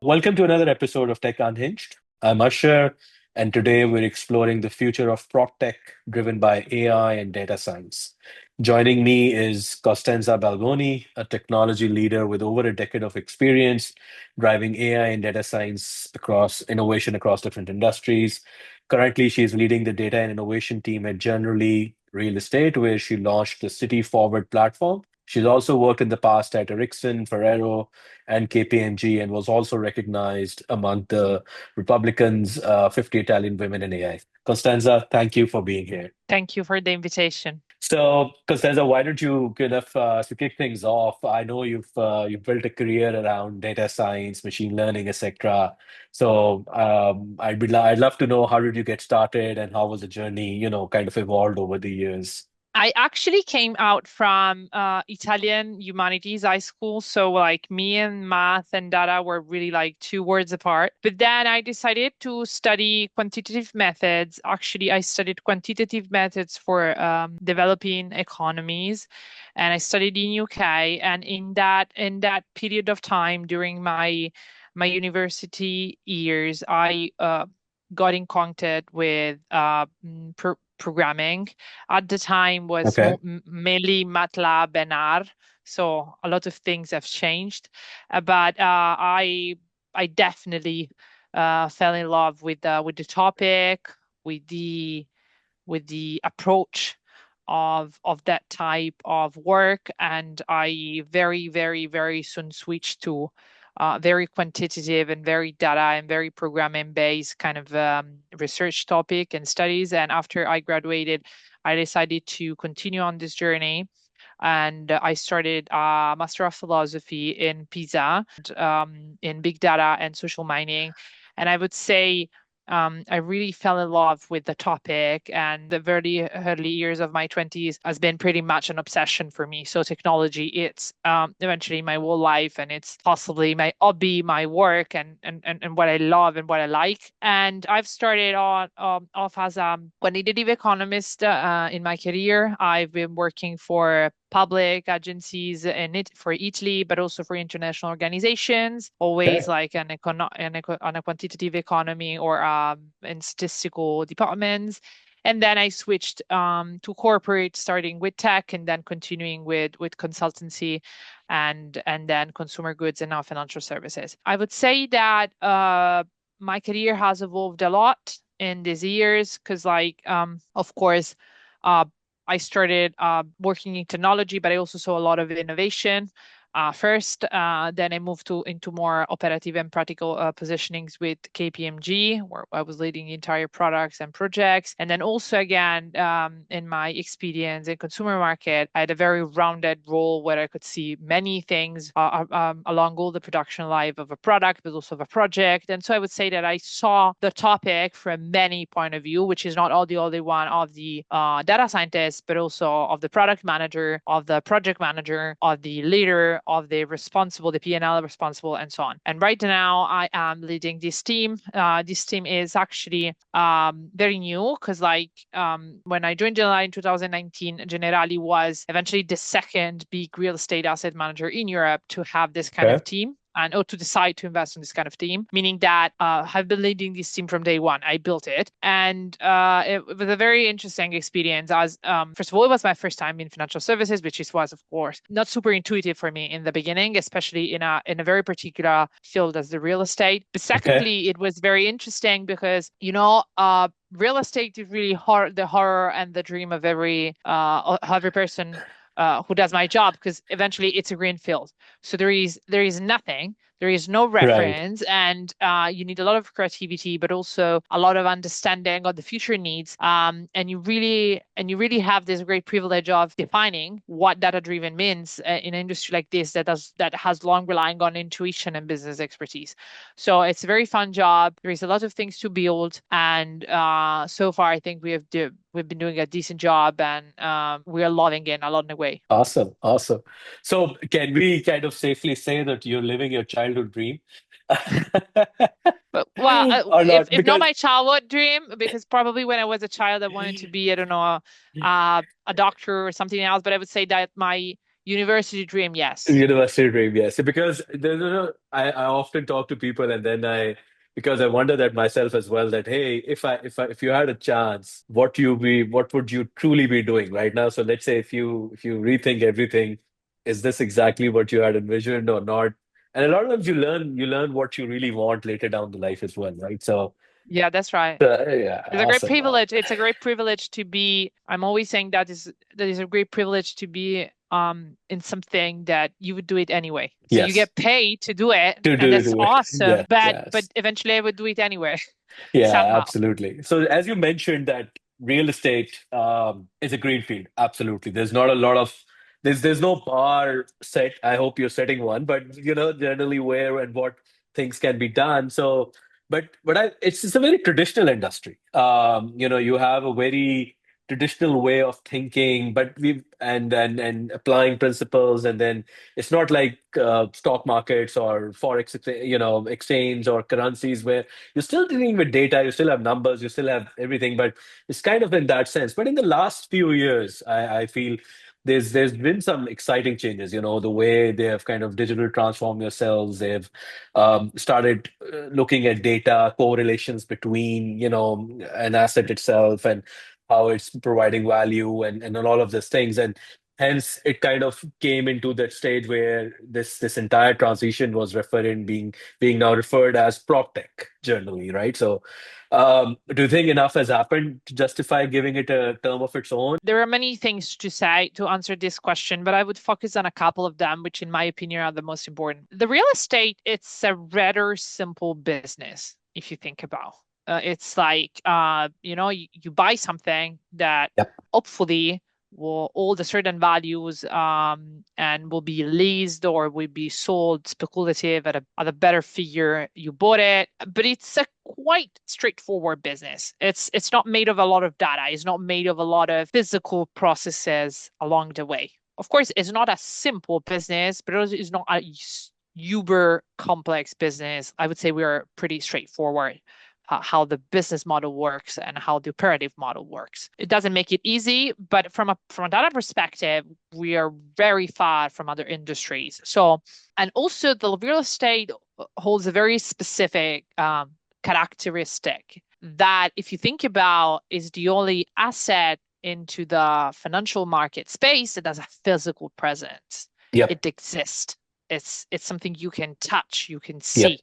Welcome to another episode of Tech Unhinged. I'm Ashar, and today we're exploring the future of PropTech driven by AI and data science. Joining me is Costanza Balboni, a technology leader with over a decade of experience driving AI and data science across innovation across different industries. Currently, she is leading the data and innovation team at Generali Real Estate, where she launched the City Forward platform. She's also worked in the past at Ericsson, Ferrero, and KPMG, and was also recognized among the Republicans' 50 Italian women in AI. Costanza, thank you for being here. Thank you for the invitation. So, Costanza, why don't you to kick things off? I know you've built a career around data science, machine learning, etc. So, I'd love to know, how did you get started, and how was the journey, kind of evolved over the years? I actually came out from Italian humanities high school. So like me and math and data were really like two words apart. But then I decided to study quantitative methods. Actually, I studied quantitative methods for developing economies. And I studied in UK. And in that period of time during my university years, I got in contact with programming. At the time was Okay. mainly MATLAB and R, so a lot of things have changed. But I definitely fell in love with the topic, with the with the approach of that type of work, and I very soon switched to very quantitative and very data and very programming based kind of research topic and studies. And after I graduated, I decided to continue on this journey. And I started a Master of Philosophy in Pisa, in big data and social mining. And I would say I really fell in love with the topic, and the very early years of my 20s has been pretty much an obsession for me. So technology, it's eventually my whole life, and it's possibly my hobby, my work, and what I love and what I like. And I've started on off as a quantitative economist in my career. I've been working for public agencies in it for Italy, but also for international organizations, always Okay. like on a quantitative economy or in statistical departments. And then I switched to corporate, starting with tech and then continuing with consultancy and then consumer goods and now financial services. I would say that my career has evolved a lot in these years because, of course, uh, I started working in technology, but I also saw a lot of innovation first. Then I moved into more operative and practical positionings with KPMG, where I was leading entire products and projects. And then also again, in my experience in consumer market, I had a very rounded role where I could see many things along all the production life of a product, but also of a project. And so I would say that I saw the topic from many point of view, which is not all the only one of the data scientist, but also of the product manager, of the project manager, of the leader, of the responsible, the P&L responsible, and so on. And right now, I am leading this team. This team is actually very new because, when I joined Generali in 2019, Generali was eventually the second big real estate asset manager in Europe to have this kind of Okay. team and or to decide to invest in this kind of team, meaning that I've been leading this team from day one. I built it, and it was a very interesting experience. As first of all, it was my first time in financial services, which was, of course, not super intuitive for me in the beginning, especially in a very particular field as the real estate. But Okay. secondly, it was very interesting because real estate is really the horror and the dream of every person who does my job, because eventually it's a green field. So there is nothing, there is no Right. reference, and you need a lot of creativity, but also a lot of understanding of the future needs. And you really have this great privilege of defining what data driven means in an industry like this that has long relying on intuition and business expertise. So it's a very fun job. There is a lot of things to build, and so far I think we've been doing a decent job, and we are loving it along the way. Awesome. Awesome. So, can we kind of safely say that you're living your childhood dream? But well, Or not? if not Because, my childhood dream, because probably when I was a child, I wanted to be, I don't know, a doctor or something else. But I would say that my University dream, yes. University dream, yes. Because I often talk to people, and then because I wonder that myself as well, that hey, if you had a chance, what would you truly be doing right now? So let's say if you rethink everything, is this exactly what you had envisioned or not? And a lot of times you learn what you really want later down the life as well, right? So Yeah, that's right. yeah, It's a great awesome. privilege. It's a great privilege to be. I'm always saying that is a great privilege to be in something that you would do it anyway. So you Yes, get paid to do it, to and that's do it. awesome. Yes, But yes. eventually I would do it anyway, Yeah, somehow. absolutely. So as you mentioned that real estate is a greenfield. Absolutely. There's not a lot of there's no bar set. I hope you're setting one, but generally where and what things can be done. So it's a very traditional industry. You have a very traditional way of thinking, but we and applying principles, and then it's not like stock markets or forex, exchange or currencies where you're still dealing with data, you still have numbers, you still have everything, but it's kind of in that sense. But in the last few years, I feel there's been some exciting changes. The way they have kind of digital transformed themselves. They've started looking at data correlations between an asset itself and how it's providing value and all of these things. And hence it kind of came into that stage where this entire transition was referring being now referred as PropTech generally, right? So, do you think enough has happened to justify giving it a term of its own? There are many things to say to answer this question, but I would focus on a couple of them, which in my opinion are the most important. The real estate, it's a rather simple business if you think about. It's like you buy something that Yep. hopefully will hold a certain values and will be leased or will be sold speculative at a better figure. You bought it, but it's a quite straightforward business. It's not made of a lot of data. It's not made of a lot of physical processes along the way. Of course, it's not a simple business, but it's not a uber complex business. I would say we are pretty straightforward how the business model works and how the operative model works. It doesn't make it easy, but from a data perspective, we are very far from other industries. So, and also the real estate holds a very specific characteristic that, if you think about, is the only asset into the financial market space that has a physical presence. Yep. It exists. It's something you can touch, you can Yep. see.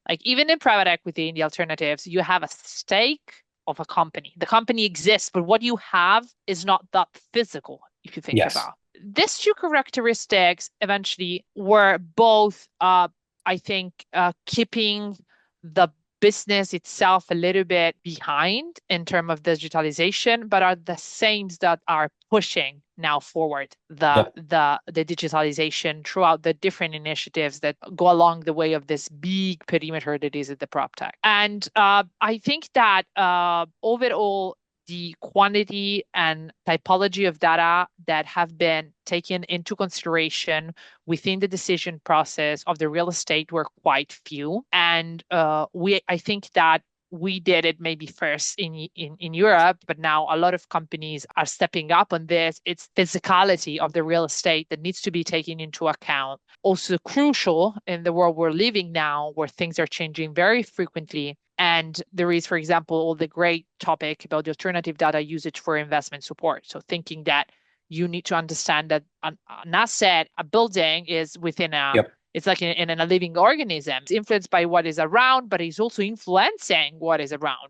Like even in private equity, in the alternatives, you have a stake of a company. The company exists, but what you have is not that physical, if you think Yes. about. These two characteristics eventually were both, I think, keeping the business itself a little bit behind in terms of digitalization, but are the same that are pushing now forward Yep. the digitalization throughout the different initiatives that go along the way of this big perimeter that is at the prop tech. And I think that overall the quantity and typology of data that have been taken into consideration within the decision process of the real estate were quite few. And I think that we did it maybe first in Europe, but now a lot of companies are stepping up on this. It's physicality of the real estate that needs to be taken into account. Also crucial in the world we're living now, where things are changing very frequently. And there is, for example, all the great topic about the alternative data usage for investment support. So thinking that you need to understand that an asset, a building is within Yep. it's like in a living organism. It's influenced by what is around, but it's also influencing what is around.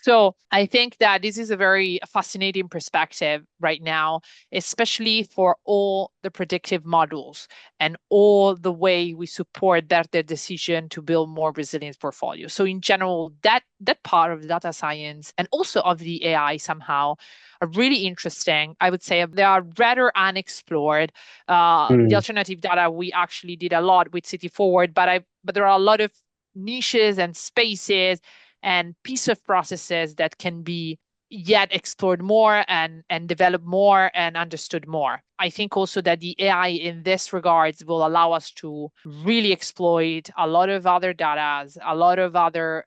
So I think that this is a very fascinating perspective right now, especially for all the predictive models and all the way we support their decision to build more resilient portfolios. So in general, that part of data science and also of the AI somehow are really interesting. I would say they are rather unexplored. The Mm. alternative data we actually did a lot with City Forward, but there are a lot of niches and spaces and piece of processes that can be yet explored more and developed more and understood more. I think also that the AI in this regards will allow us to really exploit a lot of other data, a lot of other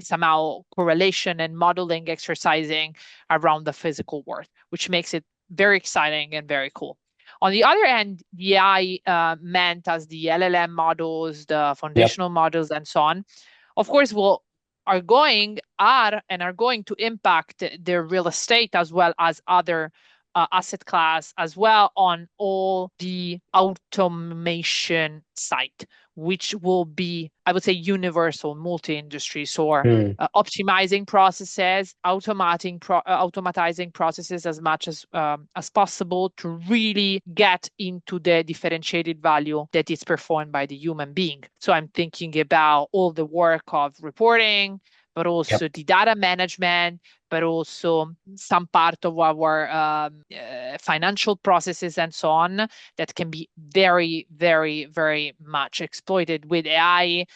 somehow correlation and modeling exercising around the physical world, which makes it very exciting and very cool. On the other hand, the AI meant as the LLM models, the Yep. foundational models, and so on, of course, are going to impact the real estate as well as other asset class as well on all the automation side, which will be, I would say, universal multi-industry. So Hmm. optimizing processes, automatizing processes as much as possible to really get into the differentiated value that is performed by the human being. So I'm thinking about all the work of reporting, but Yep. also the data management, but also some part of our financial processes and so on that can be very, very, very much exploited with AI,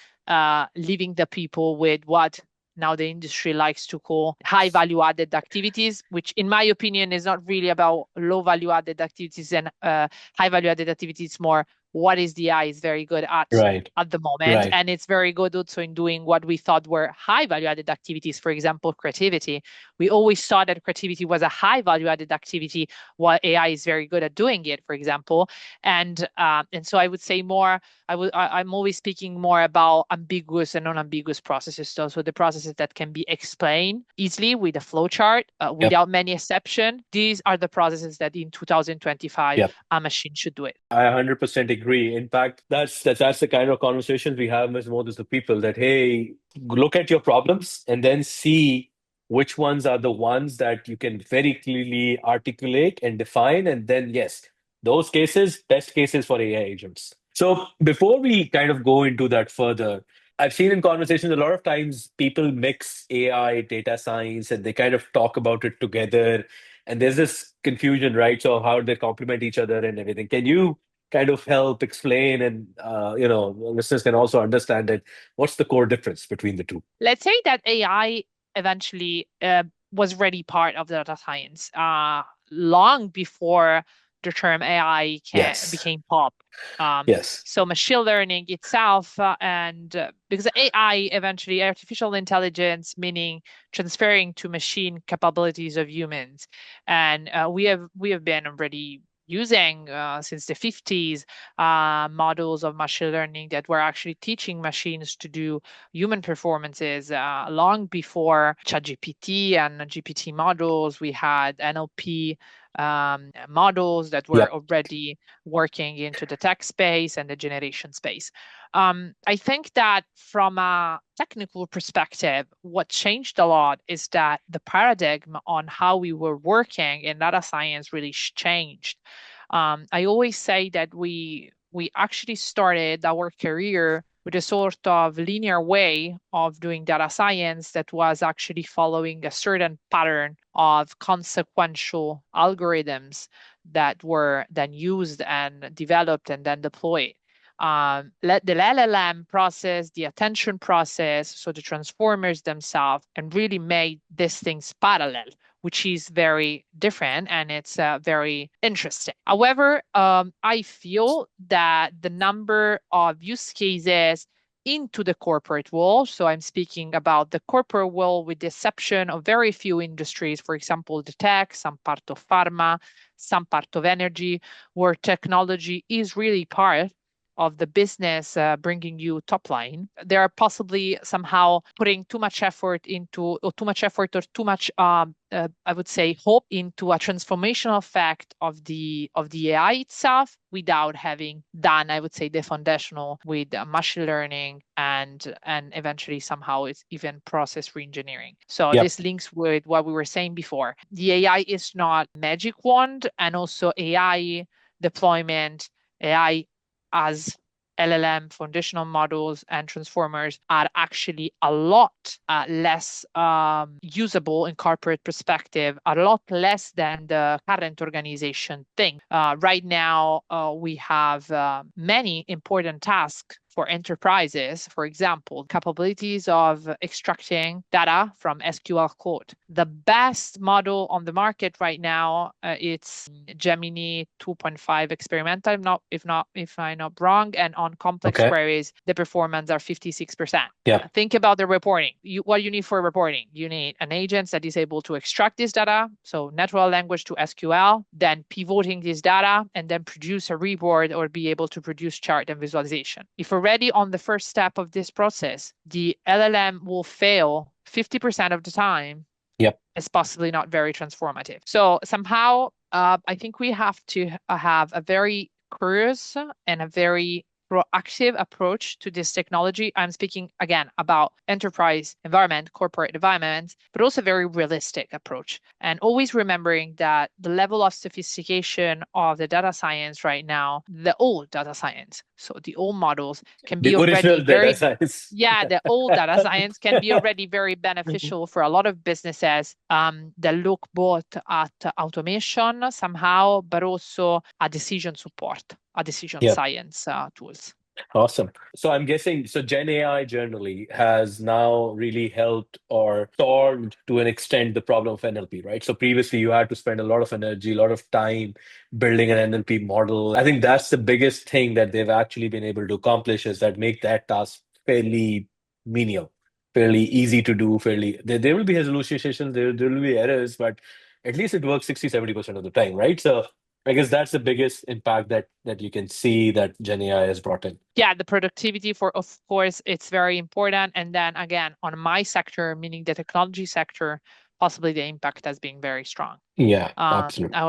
leaving the people with what now the industry likes to call high value added activities, which in my opinion is not really about low value added activities and high value added activities, more what is the AI is very good Right. at the moment. Right. And it's very good also in doing what we thought were high value added activities, for example, creativity. We always thought that creativity was a high value added activity, while AI is very good at doing it, for example. And so I would say more, I'm always speaking more about ambiguous and non-ambiguous processes. So the processes that can be explained easily with a flow chart, Yep. without many exception. These are the processes that in 2025 Yep. a machine should do it. I 100% agree. In fact, that's the kind of conversations we have with most of the people that, hey, look at your problems and then see which ones are the ones that you can very clearly articulate and define. And then, yes, those cases, best cases for AI agents. So before we kind of go into that further, I've seen in conversations a lot of times people mix AI, data science, and they kind of talk about it together. And there's this confusion, right? So how they complement each other and everything. Can you kind of help explain and listeners can also understand that what's the core difference between the two? Let's say that AI eventually was already part of data science long before the term AI Yes. became pop. Yes. So machine learning itself, and because AI eventually artificial intelligence, meaning transferring to machine capabilities of humans, and we have been already using since the 50s models of machine learning that were actually teaching machines to do human performances. Long before ChatGPT and GPT models, we had NLP models that were Yep. already working into the tech space and the generation space. I think that from a technical perspective, what changed a lot is that the paradigm on how we were working in data science really changed. I always say that we actually started our career with a sort of linear way of doing data science that was actually following a certain pattern of consequential algorithms that were then used and developed and then deployed. Let the LLM process, the attention process, so the transformers themselves, and really made these things parallel, which is very different and it's very interesting. However, I feel that the number of use cases into the corporate world, so I'm speaking about the corporate world with the exception of very few industries, for example, the tech, some part of pharma, some part of energy, where technology is really part of the business bringing you top line. They are possibly somehow putting too much effort into, or too much effort, or too much, I would say, hope into a transformational effect of the AI itself without having done, I would say, the foundational with machine learning and eventually somehow it's even process reengineering. So Yep. this links with what we were saying before. The AI is not magic wand, and also AI deployment, AI as LLM foundational models and transformers are actually a lot less usable in corporate perspective, a lot less than the current organization think. Right now, we have many important tasks for enterprises, for example, capabilities of extracting data from SQL code. The best model on the market right now, it's Gemini 2.5 experimental, if I'm not wrong, and on complex Okay. queries, the performance are 56%. Yeah. Think about the reporting. What you need for reporting, you need an agent that is able to extract this data, so natural language to SQL, then pivoting this data, and then produce a report or be able to produce chart and visualization. If already on the first step of this process, the LLM will fail 50% of the time, Yep. it's possibly not very transformative. So somehow, I think we have to have a very curious and a very proactive approach to this technology. I'm speaking again about enterprise environment, corporate environments, but also a very realistic approach. And always remembering that the level of sophistication of the data science right now, the old data science, so the old models can be The already original data very science. yeah, the old data science can be already very beneficial for a lot of businesses that look both at automation somehow, but also a decision support, a decision Yep. science tools. Awesome. So I'm guessing, so Gen AI generally has now really helped or solved to an extent the problem of NLP, right? So previously you had to spend a lot of energy, a lot of time building an NLP model. I think that's the biggest thing that they've actually been able to accomplish is that make that task fairly menial, fairly easy to do, fairly, there will be hallucinations, there will be errors, but at least it works 60, 70% of the time, right? So I guess that's the biggest impact that you can see that Gen AI has brought in. Yeah, the productivity for, of course, it's very important. And then again, on my sector, meaning the technology sector, possibly the impact has been very strong. Yeah, absolutely. I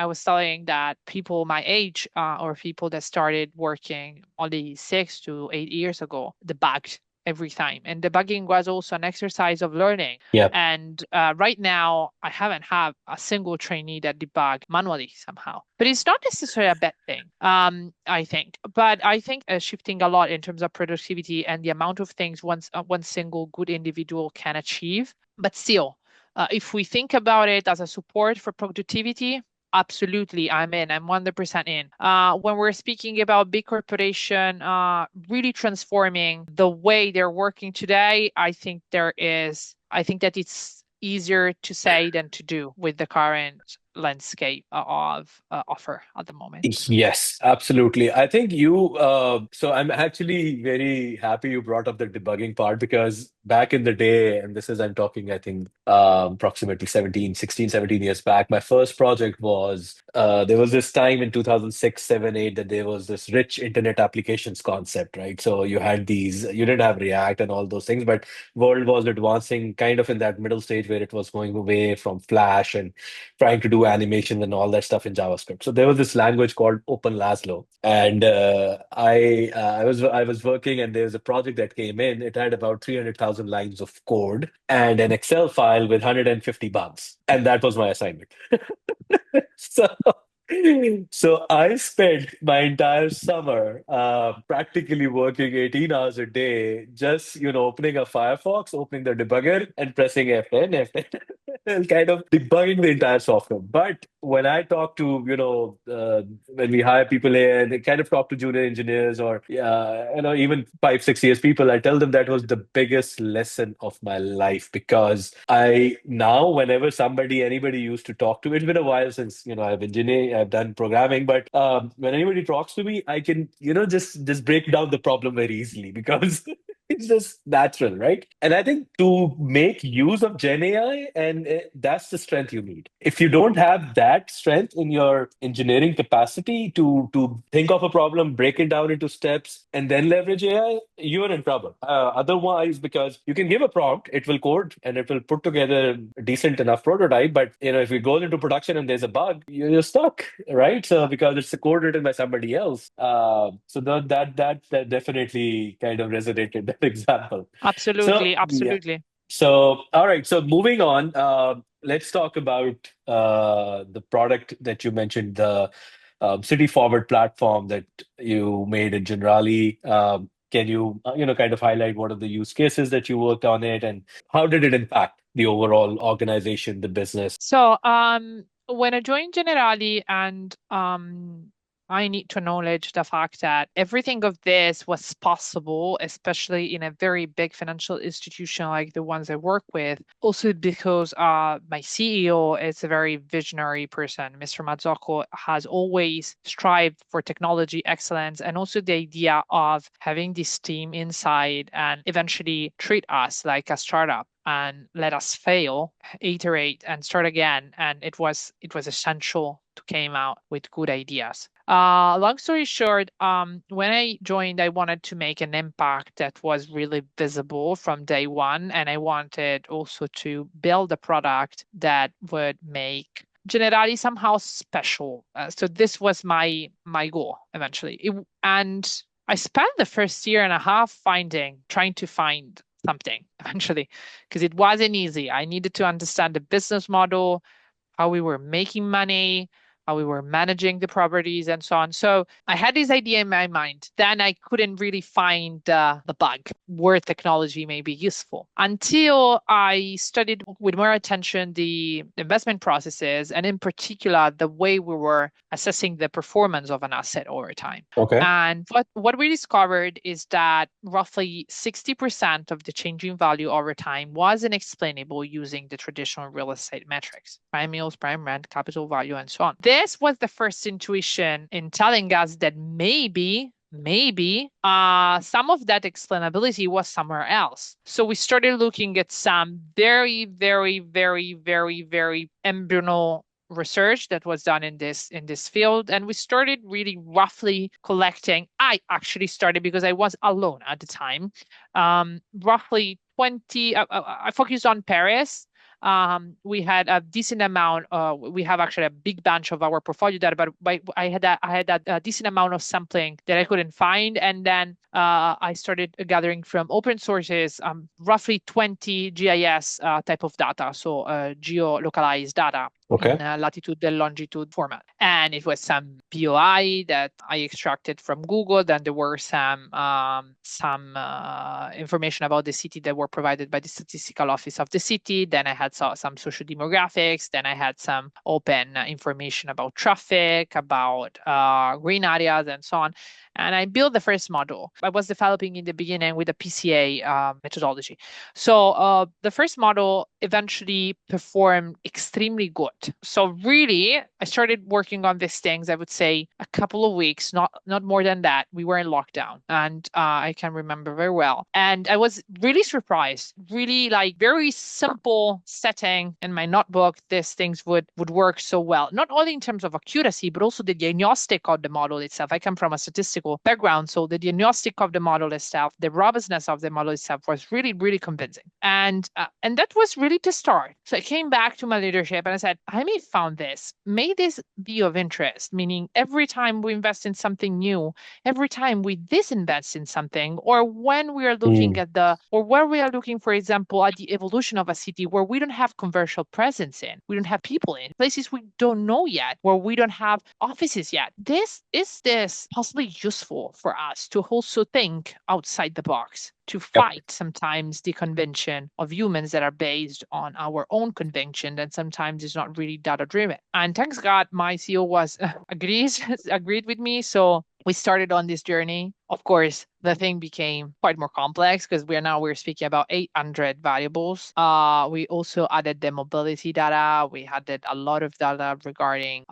was telling that people my age, or people that started working only 6 to 8 years ago, debugged every time, and debugging was also an exercise of learning. Yeah. And right now, I haven't had a single trainee that debug manually somehow. But it's not necessarily a bad thing, I think. But I think shifting a lot in terms of productivity and the amount of things one single good individual can achieve. But still, if we think about it as a support for productivity, absolutely, I'm in. I'm 100% in. When we're speaking about big corporation really transforming the way they're working today, I think that it's easier to say than to do with the current landscape of offer at the moment. Yes, absolutely. I think so I'm actually very happy you brought up the debugging part because back in the day, and this is, I'm talking, I think, approximately 17 years back, my first project was, there was this time in 2006, 7, 8 that there was this rich internet applications concept, right? So you didn't have React and all those things, but world was advancing kind of in that middle stage where it was going away from Flash and trying to do animation and all that stuff in JavaScript. So there was this language called Open Laszlo, and I was working, and there was a project that came in. It had about 300,000 lines of code and an Excel file with 150 bugs, and that was my assignment. So, so I spent my entire summer practically working 18 hours a day, just opening a Firefox, opening the debugger, and pressing F10, F10, and kind of debugging the entire software. But when I talk to, when we hire people here, they kind of talk to junior engineers or, even 5, 6 years people, I tell them that was the biggest lesson of my life because I now, whenever anybody used to talk to me, it's been a while since, I've done programming, but when anybody talks to me, I can, just break down the problem very easily because it's just natural, right? And I think to make use of Gen AI, and that's the strength you need. If you don't have that strength in your engineering capacity to think of a problem, break it down into steps, and then leverage AI, you're in trouble. Otherwise, because you can give a prompt, it will code and it will put together a decent enough prototype. But if it goes into production and there's a bug, you're stuck, right? So because it's a code written by somebody else. So that definitely kind of resonated that example. So Absolutely, yeah. absolutely. So all right. So moving on, let's talk about the product that you mentioned, the City Forward platform that you made in Generali. Can you kind of highlight what are the use cases that you worked on it, and how did it impact the overall organization, the business? So, when I joined Generali and I need to acknowledge the fact that everything of this was possible, especially in a very big financial institution like the ones I work with. Also because my CEO is a very visionary person. Mr. Mazzocco has always strived for technology excellence, and also the idea of having this team inside and eventually treat us like a startup and let us fail, iterate, and start again. And it was essential to came out with good ideas. Long story short, when I joined, I wanted to make an impact that was really visible from day one, and I wanted also to build a product that would make Generali somehow special. So this was my goal eventually. And I spent the first year and a half trying to find something eventually, because it wasn't easy. I needed to understand the business model, how we were making money, how we were managing the properties, and so on. So I had this idea in my mind. Then I couldn't really find the bug where technology may be useful until I studied with more attention the investment processes, and in particular, the way we were assessing the performance of an asset over time. Okay. And what we discovered is that roughly 60% of the changing value over time was unexplainable using the traditional real estate metrics: prime yields, prime rent, capital value, and so on. This was the first intuition in telling us that maybe some of that explainability was somewhere else. So we started looking at some very, very, very, very, very embryonal research that was done in this field, and we started really roughly collecting. I actually started because I was alone at the time. Roughly 20. I focused on Paris. We had a decent amount. We have actually a big bunch of our portfolio data, but I had a decent amount of sampling that I couldn't find, and then I started gathering from open sources, roughly 20 GIS type of data, so geo-localized data Okay. in latitude and longitude format. And it was some POI that I extracted from Google. Then there were some information about the city that were provided by the statistical office of the city. Then I had some social demographics. Then I had some open information about traffic, about green areas, and so on. And I built the first model. I was developing in the beginning with a PCA methodology. So the first model eventually performed extremely good. So really, I started working on these things, I would say, a couple of weeks, not more than that. We were in lockdown, and I can remember very well. And I was really surprised, really like very simple setting in my notebook, these things would work so well, not only in terms of accuracy, but also the diagnostic of the model itself. I come from a statistical background, so the diagnostic of the model itself, the robustness of the model itself was really, really convincing. And that was really to start. So I came back to my leadership and I said, I may found this. May this be of interest? Meaning every time we invest in something new, every time we disinvest in something, or when we are looking at or where we are looking, for example, at the evolution of a city where we don't have commercial presence in, we don't have people in, places we don't know yet, where we don't have offices yet. This possibly useful for us to also think outside the box, to fight sometimes the convention of humans that are based on our own convention, and sometimes it's not really data driven. And thanks God, my CEO was agreed with me. So we started on this journey. Of course, the thing became quite more complex because we're speaking about 800 variables. We also added the mobility data. We added a lot of data regarding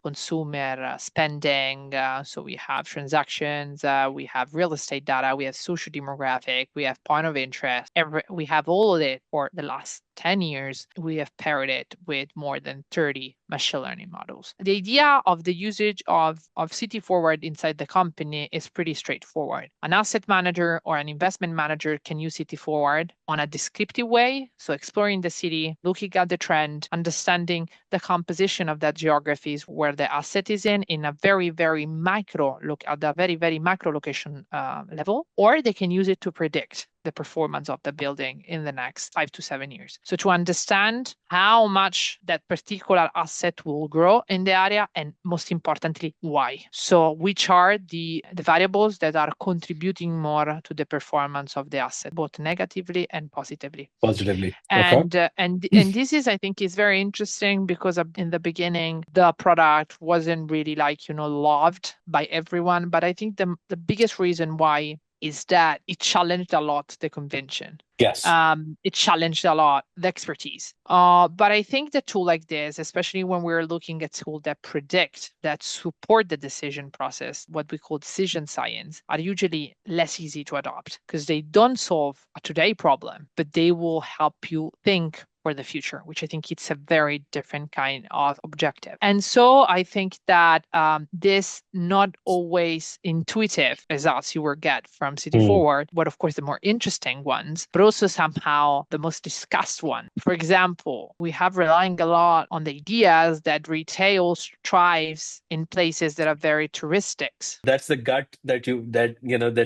consumer spending. So we have transactions, we have real estate data, we have social demographic, we have point of interest. We have all of it for the last 10 years. We have paired it with more than 30 machine learning models. The idea of the usage of City Forward inside the company is pretty straightforward. An asset manager or an investment manager can use City Forward on a descriptive way, so exploring the city, looking at the trend, understanding the composition of that geographies where the asset is in a very, very micro look at the very, very macro location level, or they can use it to predict the performance of the building in the next 5 to 7 years. So to understand how much that particular asset will grow in the area, and most importantly, why. So which are the variables that are contributing more to the performance of the asset, both negatively and positively. Positively. Okay. And this is, I think, is very interesting because in the beginning the product wasn't really loved by everyone. But I think the biggest reason why is that it challenged a lot the convention. Yes. It challenged a lot the expertise. But I think the tool like this, especially when we're looking at tools that predict, that support the decision process, what we call decision science, are usually less easy to adopt because they don't solve a today problem, but they will help you think for the future, which I think it's a very different kind of objective. And so I think that this not always intuitive results you will get from City Forward, but of course the more interesting ones, but also somehow the most discussed one. For example, we have relying a lot on the ideas that retail thrives in places that are very touristic. That's the gut that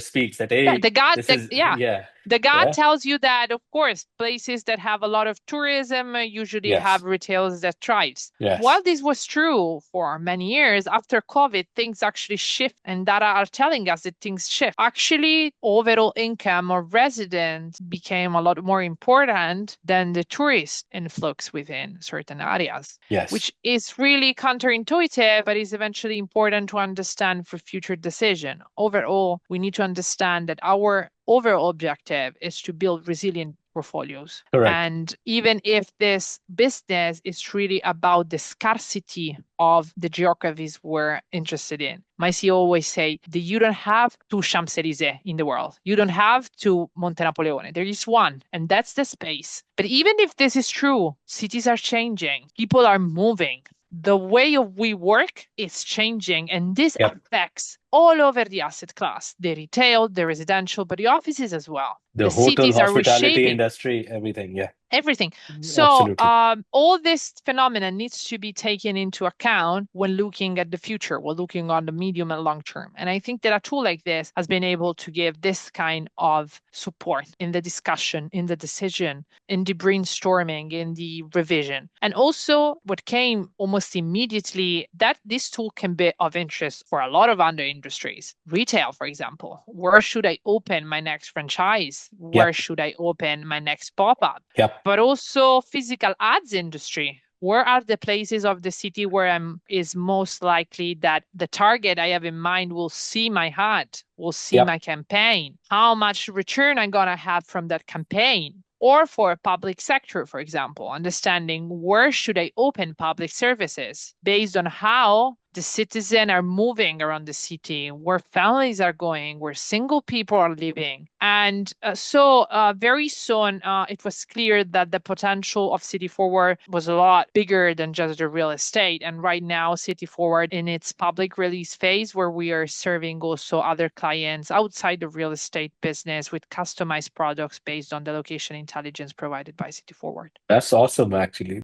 speaks that, Yeah, hey, the gut, this is, yeah. the gut Yeah. tells you that, of course, places that have a lot of tourism usually have Yes. retails that thrives. Yes. While this was true for many years, after COVID, things actually shift, and data are telling us that things shift. Actually, overall income of residents became a lot more important than the tourist influx within certain areas, Yes. which is really counterintuitive, but is eventually important to understand for future decision. Overall, we need to understand that our overall objective is to build resilient portfolios. Correct. And even if this business is really about the scarcity of the geographies we're interested in. My CEO always say that you don't have two Champs-Élysées in the world. You don't have two Monte Napoleone. There is one, and that's the space. But even if this is true, cities are changing. People are moving. The way we work is changing, and this affects all over the asset class, the retail, the residential, but the offices as well. The The hotel, cities are hospitality reshaping industry, everything. Yeah. everything. So Absolutely. all this phenomena needs to be taken into account when looking at the future, when looking on the medium and long term. And I think that a tool like this has been able to give this kind of support in the discussion, in the decision, in the brainstorming, in the revision. And also what came almost immediately, that this tool can be of interest for a lot of other industries. Retail, for example. Where should I open my next franchise? Where should I open my next pop-up? Yep. But also physical ads industry. Where are the places of the city where is most likely that the target I have in mind will see my ad, will see my campaign? How much return I'm going to have from that campaign? Or for public sector, for example, understanding where should I open public services based on how the citizens are moving around the city, where families are going, where single people are living. And so very soon, it was clear that the potential of City Forward was a lot bigger than just the real estate. And right now, City Forward in its public release phase, where we are serving also other clients outside the real estate business with customized products based on the location intelligence provided by City Forward. That's awesome, actually.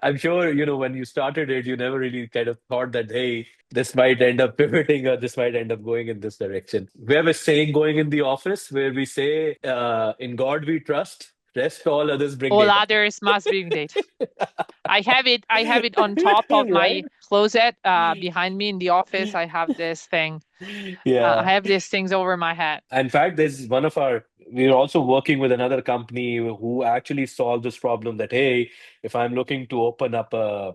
I'm sure, when you started it, you never really kind of thought that, hey, this might end up pivoting or this might end up going in this direction. We have a saying going in the office where we say, in God we trust, rest all others bring All data. others must bring data. I have it on top of my Right? closet behind me in the office. I have this thing. Yeah. I have these things over my head. In fact, we're also working with another company who actually solved this problem that, hey, if I'm looking to open up a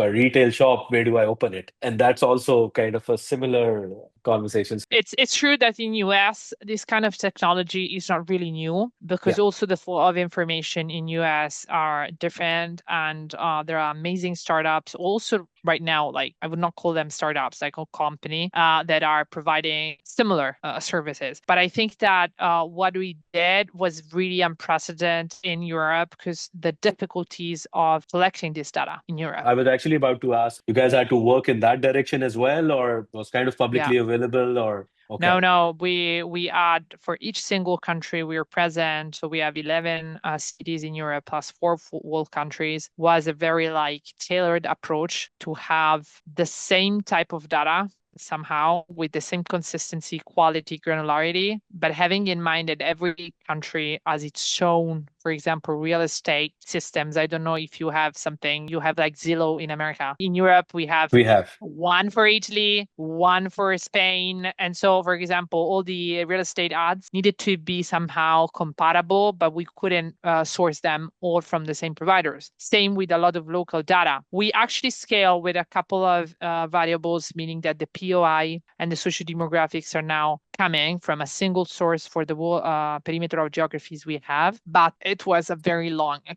retail shop, where do I open it? And that's also kind of a similar conversation. It's true that in US, this kind of technology is not really new because also the flow of information in US are different, and there are amazing startups also right now. Like I would not call them startups, I call company that are providing similar services. But I think that what we did was really unprecedented in Europe because the difficulties of collecting this data in Europe. I was actually about to ask, you guys had to work in that direction as well, or was kind of publicly available, or okay. No. We add for each single country we are present. So we have 11 cities in Europe plus 4 full countries. Was a very tailored approach to have the same type of data somehow with the same consistency, quality, granularity, but having in mind that every country has its own, for example, real estate systems. I don't know if you have something, you have like Zillow in America. In Europe, we have We have. one for Italy, one for Spain. And so, for example, all the real estate ads needed to be somehow compatible, but we couldn't source them all from the same providers. Same with a lot of local data. We actually scale with a couple of variables, meaning that the POI and the social demographics are now coming from a single source for the whole perimeter of geographies we have. But it was a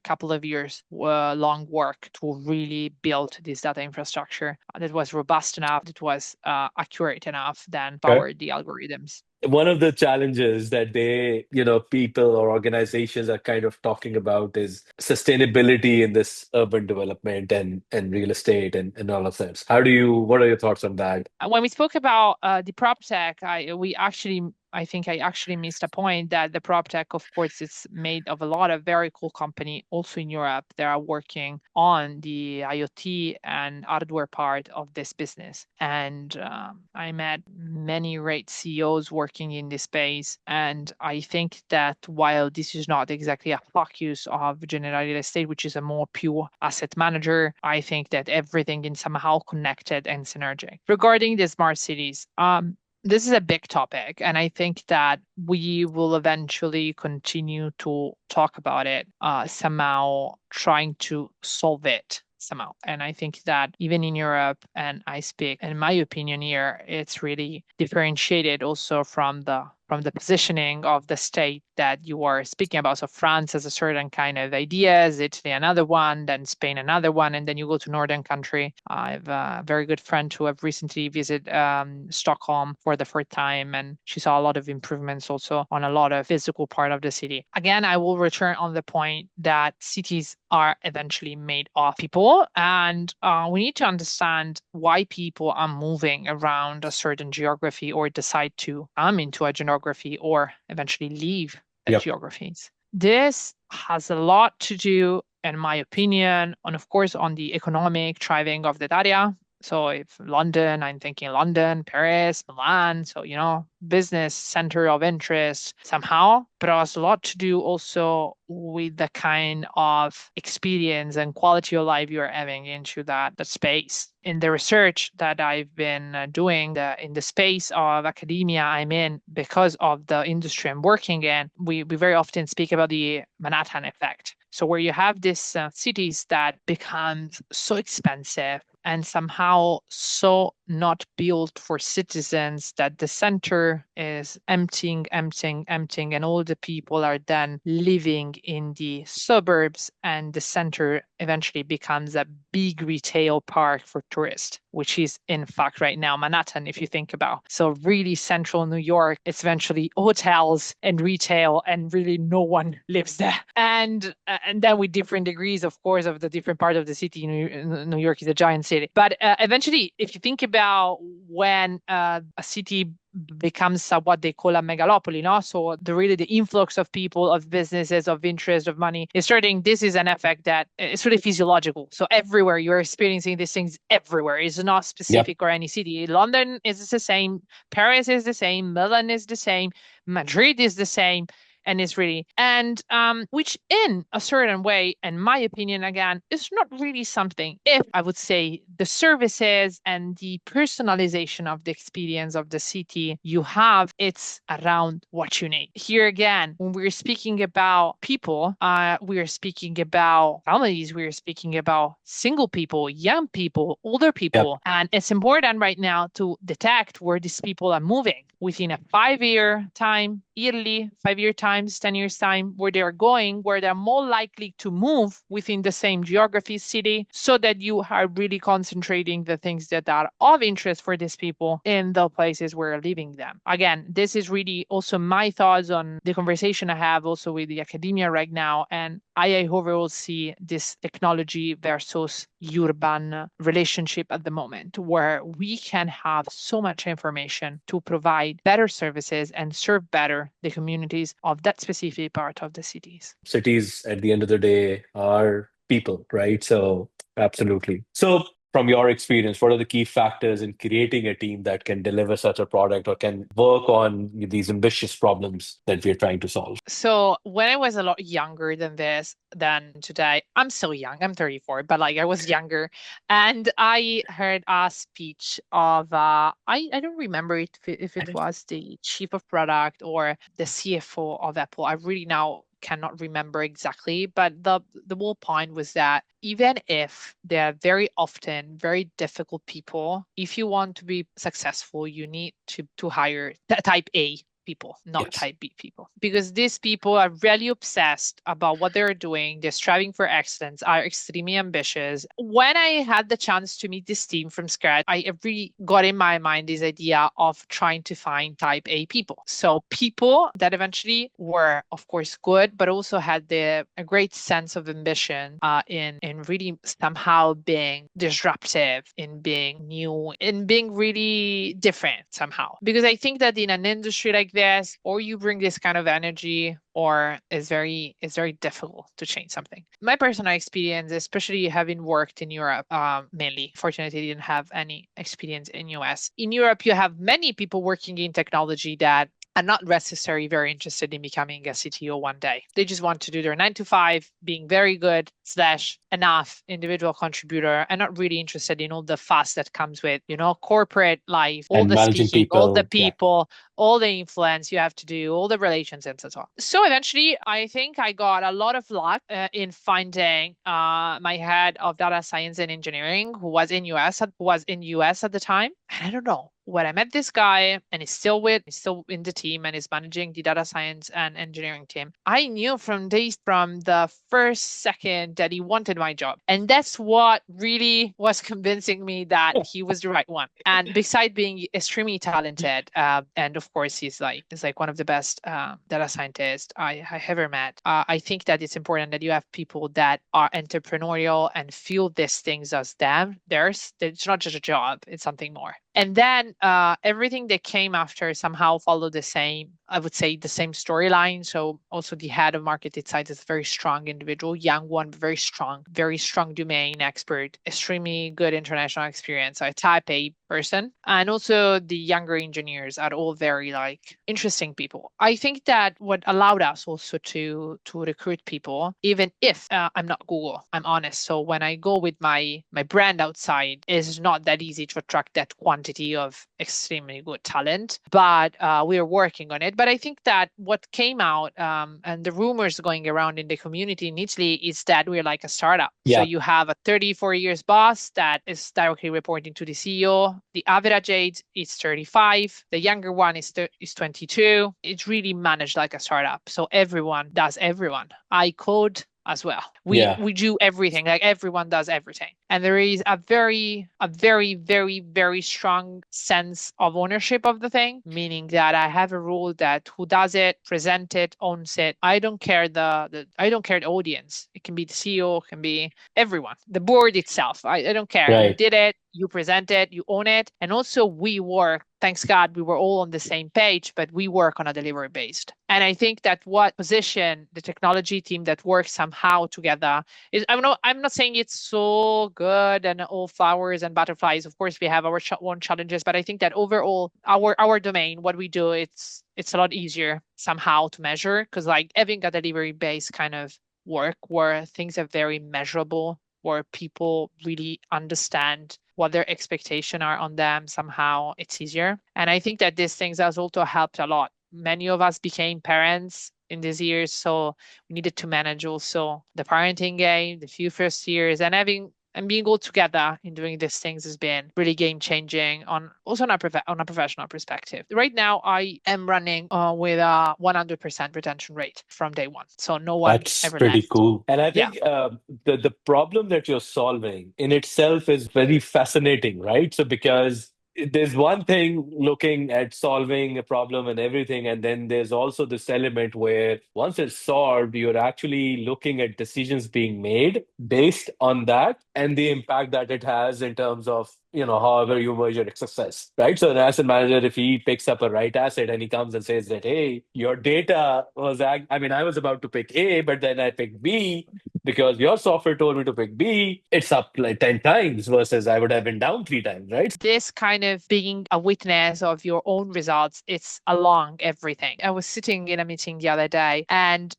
couple of years long work to really build this data infrastructure that was robust enough, that was accurate enough, then Okay. powered the algorithms. One of the challenges that people or organizations are kind of talking about is sustainability in this urban development and real estate and all of that. What are your thoughts on that? When we spoke about the prop tech, I think I actually missed a point that the prop tech, of course, is made of a lot of very cool company also in Europe that are working on the IoT and hardware part of this business. And I met many great CEOs working in this space. And I think that while this is not exactly a focus of Generali Real Estate, which is a more pure asset manager, I think that everything is somehow connected and synergic. Regarding the smart cities, this is a big topic, and I think that we will eventually continue to talk about it, somehow trying to solve it somehow. And I think that even in Europe, and I speak in my opinion here, it's really differentiated also from the positioning of the state that you are speaking about. So France has a certain kind of ideas, Italy another one, then Spain another one, and then you go to northern country. I have a very good friend who have recently visited Stockholm for the first time, and she saw a lot of improvements also on a lot of physical part of the city. Again, I will return on the point that cities are eventually made of people, and we need to understand why people are moving around a certain geography or decide to come into a geography or eventually leave the Yep. geographies. This has a lot to do, in my opinion, and of course, on the economic thriving of the area. So if London, I'm thinking London, Paris, Milan. So, business center of interest somehow, but it has a lot to do also with the kind of experience and quality of life you're having into that space. In the research that I've been doing in the space of academia I'm in, because of the industry I'm working in, we very often speak about the Manhattan effect. So where you have these cities that become so expensive and somehow so not built for citizens that the center is emptying, and all the people are then living in the suburbs, and the center eventually becomes a big retail park for tourists, which is in fact right now Manhattan, if you think about. So really central New York, it's eventually hotels and retail, and really no one lives there. And then with different degrees, of course, of the different part of the city. New York is a giant city, but eventually, if you think about when a city becomes what they call a megalopoly, no? So the influx of people, of businesses, of interest, of money is starting. This is an effect that is really physiological. So everywhere you're experiencing these things everywhere. It's not Yep. specific or any city. London is the same, Paris is the same, Milan is the same, Madrid is the same. And it's really, and which in a certain way, in my opinion, again, is not really something. If I would say the services and the personalization of the experience of the city you have, it's around what you need. Here again, when we're speaking about people, we are speaking about families, we are speaking about single people, young people, older Yep. people. And it's important right now to detect where these people are moving within a 5-year time, yearly, 5-year times, 10 years time, where they are going, where they're more likely to move within the same geography, city, so that you are really concentrating the things that are of interest for these people in the places where living them. Again, this is really also my thoughts on the conversation I have also with the academia right now. And I overall see this technology versus urban relationship at the moment, where we can have so much information to provide better services and serve better the communities of that specific part of the cities. Cities, at the end of the day, are people, right? So, absolutely. So, from your experience, what are the key factors in creating a team that can deliver such a product or can work on these ambitious problems that we're trying to solve? So when I was a lot younger than this, than today, I'm still young. I'm 34, but like I was younger, and I heard a speech of I don't remember if it was the chief of product or the CFO of Apple. I really now cannot remember exactly, but the whole point was that even if they're very often very difficult people, if you want to be successful, you need to hire type A people, not Yes. type B people. Because these people are really obsessed about what they're doing. They're striving for excellence, are extremely ambitious. When I had the chance to meet this team from scratch, I really got in my mind this idea of trying to find type A people. So people that eventually were, of course, good, but also had a great sense of ambition in really somehow being disruptive, in being new, in being really different somehow. Because I think that in an industry like this, or you bring this kind of energy, or it's very difficult to change something. My personal experience, especially having worked in Europe, mainly, fortunately, I didn't have any experience in US. In Europe, you have many people working in technology that are not necessarily very interested in becoming a CTO one day. They just want to do their 9 to 5, being very good slash enough individual contributor, and not really interested in all the fuss that comes with, corporate life, all And the managing speaking, all the people. Yeah. people, all the influence you have to do, all the relations, and so on. So eventually, I think I got a lot of luck in finding my head of data science and engineering, who was in US at the time. And I don't know, when I met this guy, and he's still in the team and is managing the data science and engineering team, I knew from the first second that he wanted my job. And that's what really was convincing me that he was the right one. And besides being extremely talented, and of course he's like one of the best data scientists I ever met. I think that it's important that you have people that are entrepreneurial and feel these things as theirs. It's not just a job; it's something more. And then everything that came after somehow followed the same, I would say, the same storyline. So also the head of market insights is a very strong individual, young one, very strong domain expert, extremely good international experience, so a type A person. And also the younger engineers are all very like interesting people. I think that what allowed us also to recruit people, even if I'm not Google, I'm honest. So when I go with my brand outside, it's not that easy to attract that quantity of extremely good talent, but we are working on it. But I think that what came out and the rumors going around in the community in Italy is that we're like a startup. So Yeah. you have a 34 years boss that is directly reporting to the CEO. The average age is 35. The younger one is 22. It's really managed like a startup. So everyone does everyone. I code as well. We Yeah. we do everything, like everyone does everything. And there is a very strong sense of ownership of the thing, meaning that I have a rule that who does it, present it, owns it. I don't care the audience. It can be the CEO, it can be everyone, the board itself. I don't care. You Right. did it, you present it, you own it. And also we work, thanks God, we were all on the same page, but we work on a delivery based. And I think that what position the technology team that works somehow together is, I'm not saying it's so good and all flowers and butterflies. Of course, we have our own challenges, but I think that overall, our domain, what we do, it's a lot easier somehow to measure, because like having a delivery based kind of work where things are very measurable, where people really understand what their expectations are on them, somehow it's easier. And I think that these things has also helped a lot. Many of us became parents in these years, so we needed to manage also the parenting game, the few first years, and being all together in doing these things has been really game changing on also on a professional perspective. Right now, I am running with a 100% retention rate from day one, so no one That's ever pretty left. cool. And I Yeah. think the problem that you're solving in itself is very fascinating, right? So because there's one thing looking at solving a problem and everything, and then there's also this element where once it's solved, you're actually looking at decisions being made based on that and the impact that it has in terms of however you measure success, right? So an asset manager, if he picks up a right asset and he comes and says that, hey, your data was, I mean, I was about to pick A, but then I picked B because your software told me to pick B, it's up like 10 times versus I would have been down 3 times, right? This kind of being a witness of your own results, it's along everything. I was sitting in a meeting the other day, and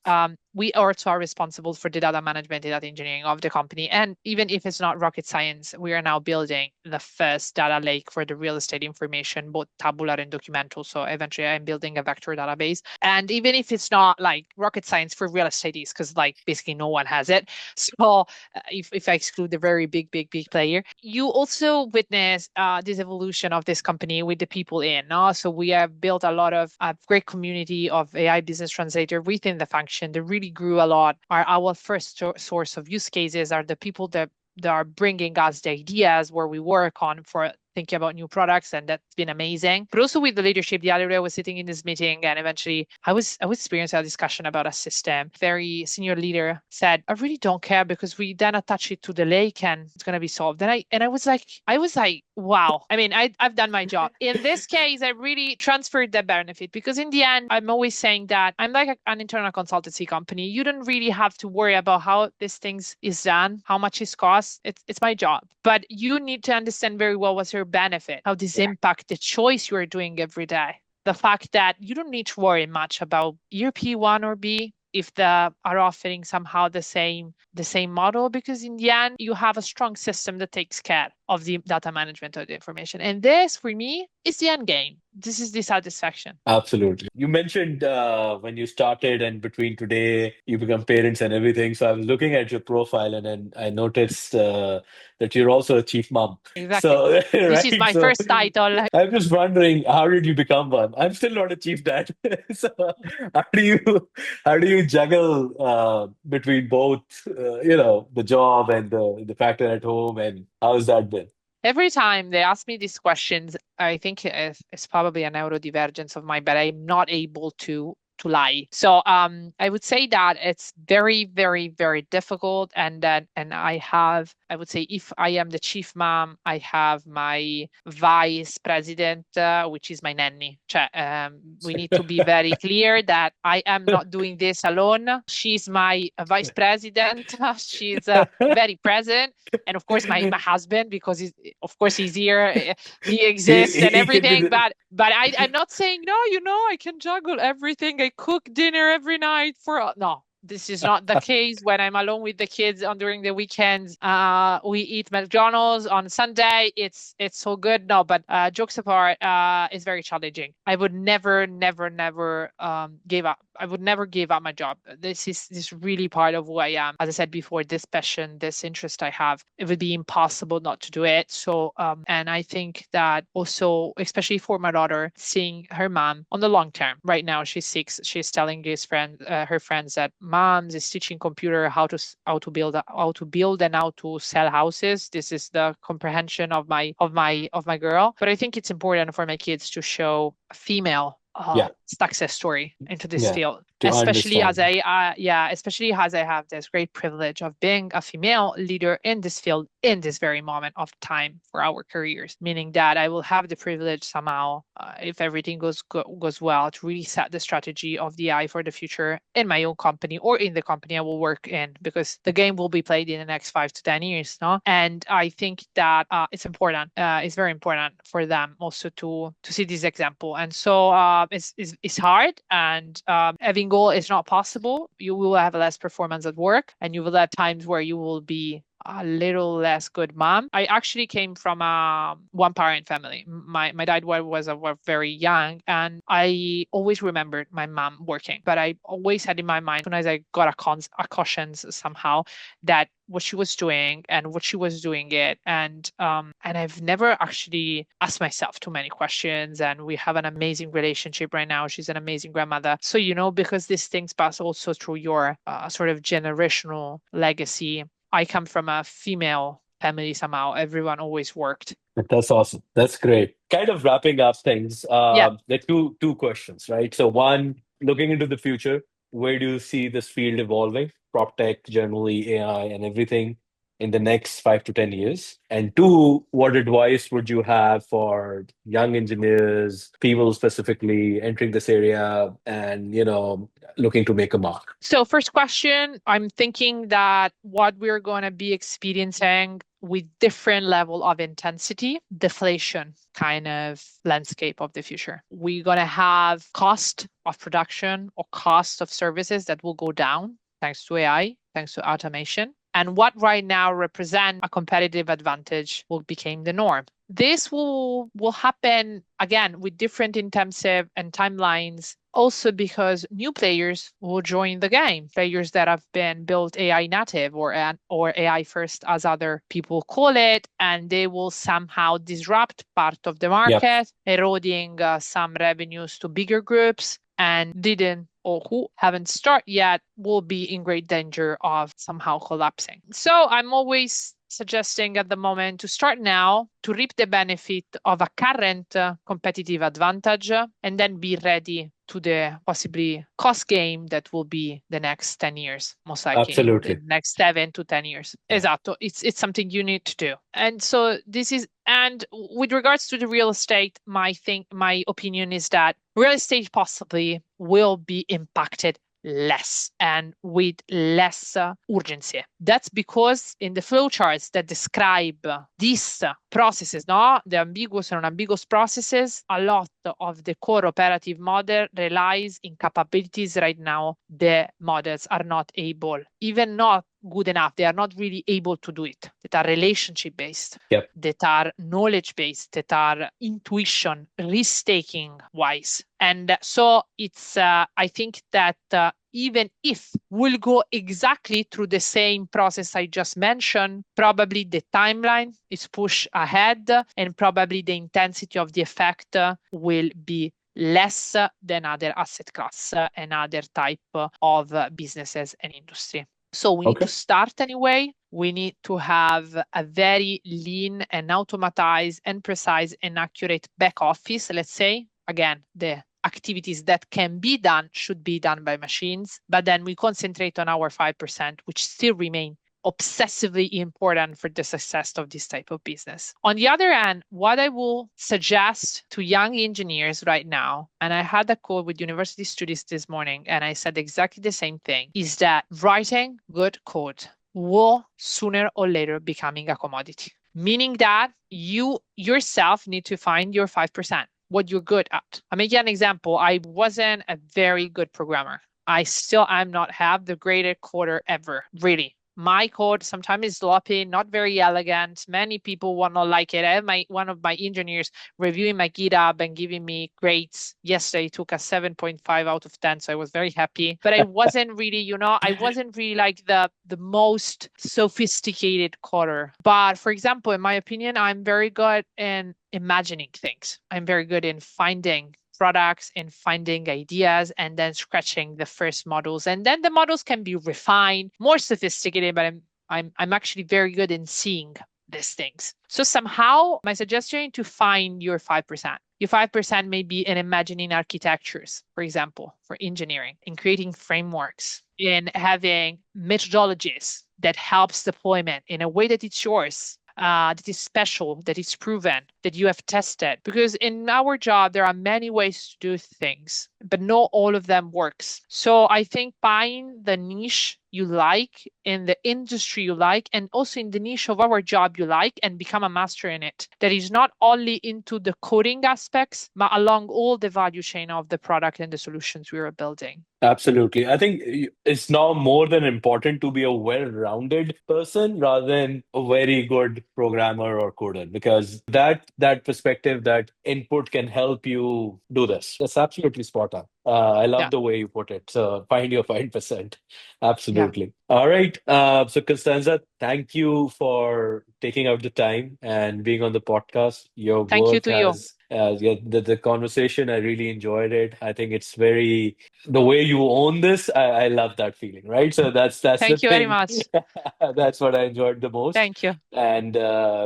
we also are responsible for the data management and data engineering of the company. And even if it's not rocket science, we are now building the first data lake for the real estate information, both tabular and documental. So eventually I'm building a vector database. And even if it's not like rocket science for real estate is, because like basically no one has it. So if I exclude the very big player, you also witness this evolution of this company with the people in. So we have built a lot of a great community of AI business translator within the function that really grew a lot. Our first source of use cases are the people that are bringing us the ideas where we work on for thinking about new products, and that's been amazing. But also with the leadership, the other day I was sitting in this meeting, and eventually I was experiencing a discussion about a system. Very senior leader said, "I really don't care because we then attach it to the lake and it's gonna be solved." And I was like, wow. I mean, I've done my job. In this case, I really transferred the benefit because in the end, I'm always saying that I'm like an internal consultancy company. You don't really have to worry about how this things is done, how much it costs. It's my job. But you need to understand very well what's your benefit, how this impact the choice you are doing every day. The fact that you don't need to worry much about ERP one or B if they are offering somehow the same model, because in the end you have a strong system that takes care of the data management of the information, and this for me is the end game. This is the satisfaction. Absolutely. You mentioned when you started and between today you become parents and everything. So I was looking at your profile and then I noticed that you're also a chief mom. Exactly. So, This is right. my So first title. I'm just wondering, how did you become one? I'm still not a chief dad. So how do you juggle between both, the job and the factor at home, and how's that been? Every time they ask me these questions, I think it's probably a neurodivergence of mine, but I'm not able to lie. So I would say that it's very difficult, and I would say if I am the chief mom, I have my vice president, which is my nanny. We need to be very clear that I am not doing this alone. She's my vice president. She's very present, and of course my husband, because of course he's here, he he, exists he, and he can do everything. the But I'm not saying no, I can juggle everything. I cook dinner every night for no. This is not the case when I'm alone with the kids on during the weekends. We eat McDonald's on Sunday. It's so good. No, but jokes apart, it's very challenging. I would never give up. I would never give up my job. This is really part of who I am. As I said before, this passion, this interest I have, it would be impossible not to do it. So, and I think that also, especially for my daughter, seeing her mom on the long term. Right now, she's 6. She's telling her friends that mom is teaching computer how to build and how to sell houses. This is the comprehension of my girl. But I think it's important for my kids to show a female yeah, success story into this yeah, field, to especially as understand. I have this great privilege of being a female leader in this field in this very moment of time for our careers, meaning that I will have the privilege somehow, if everything goes well, to really set the strategy of the AI for the future in my own company or in the company I will work in, because the game will be played in the next 5 to 10 years, no? And I think that it's important. It's very important for them also to see this example. And so it's hard, and having goal is not possible. You will have less performance at work, and you will have times where you will be a little less good mom. I actually came from a one parent family. My dad was very young, and I always remembered my mom working. But I always had in my mind, as soon as I got a cautions somehow, that what she was doing and what she was doing it, and I've never actually asked myself too many questions. And we have an amazing relationship right now. She's an amazing grandmother. So because these things pass also through your sort of generational legacy. I come from a female family somehow. Everyone always worked. That's awesome. That's great. Kind of wrapping up things. Yeah. There are two questions, right? So one, looking into the future, where do you see this field evolving? Prop tech, generally AI, and everything. in the next 5 to 10 years? And two, what advice would you have for young engineers, people specifically entering this area and, looking to make a mark? So first question, I'm thinking that what we're going to be experiencing with different level of intensity, deflation kind of landscape of the future. We're going to have cost of production or cost of services that will go down thanks to AI, thanks to automation. And what right now represents a competitive advantage will become the norm. This will happen again with different intensive and timelines, also because new players will join the game, players that have been built AI native or AI first, as other people call it, and they will somehow disrupt part of the Yep. market, eroding some revenues to bigger groups, and didn't or who haven't started yet will be in great danger of somehow collapsing. So I'm always suggesting at the moment to start now to reap the benefit of a current competitive advantage and then be ready to the possibly cost game that will be the next 10 years, most likely in the Absolutely. next 7 to 10 years. Yeah. Esatto. It's something you need to do. And so this is, and with regards to the real estate, my opinion is that real estate possibly will be impacted less and with less urgency. That's because in the flowcharts that describe these processes, no, the ambiguous and unambiguous processes, a lot of the core operative model relies in capabilities right now the models are not able, even not good enough. They are not really able to do it. That are relationship based, Yep. that are knowledge based, that are intuition, risk taking wise. And so it's, I think that even if we'll go exactly through the same process I just mentioned, probably the timeline is pushed ahead and probably the intensity of the effect will be less than other asset class and other type of businesses and industry. So we need to Okay. start anyway. We need to have a very lean and automatized and precise and accurate back office, let's say. Again, the activities that can be done should be done by machines, but then we concentrate on our 5%, which still remain obsessively important for the success of this type of business. On the other hand, what I will suggest to young engineers right now, and I had a call with university students this morning, and I said exactly the same thing, is that writing good code will sooner or later becoming a commodity. Meaning that you yourself need to find your 5%, what you're good at. I'll make you an example. I wasn't a very good programmer. I still am not have the greatest coder ever, really. My code sometimes is sloppy, not very elegant. Many people will not like it. I have one of my engineers reviewing my GitHub and giving me grades. Yesterday, took a 7.5 out of 10, so I was very happy. But I wasn't really, I wasn't really like the most sophisticated coder. But for example, in my opinion, I'm very good in imagining things. I'm very good in finding products and finding ideas and then scratching the first models. And then the models can be refined, more sophisticated, but I'm actually very good in seeing these things. So somehow my suggestion is to find your 5%. Your 5% may be in imagining architectures, for example, for engineering, in creating frameworks, in having methodologies that helps deployment in a way that it's yours, that is special, that is proven, that you have tested. Because in our job, there are many ways to do things, but not all of them works. So I think find the niche you like in the industry you like, and also in the niche of our job you like, and become a master in it. That is not only into the coding aspects, but along all the value chain of the product and the solutions we are building. Absolutely. I think it's now more than important to be a well-rounded person rather than a very good programmer or coder, because that perspective, that input can help you do this. That's absolutely spot on. I love Yeah. the way you put it. So find your 5%. Yeah. Absolutely. All right. So Costanza, thank you for taking out the time and being on the podcast. Your Thank you work to you. yeah, the conversation, I really enjoyed it. I think it's very the way you own this. I love that feeling, right? So that's the Thank you very thing. much. That's what I enjoyed the most. Thank you. And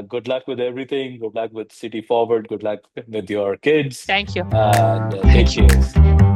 good luck with everything. Good luck with City Forward. Good luck with your kids. Thank you. And take Thank you. care.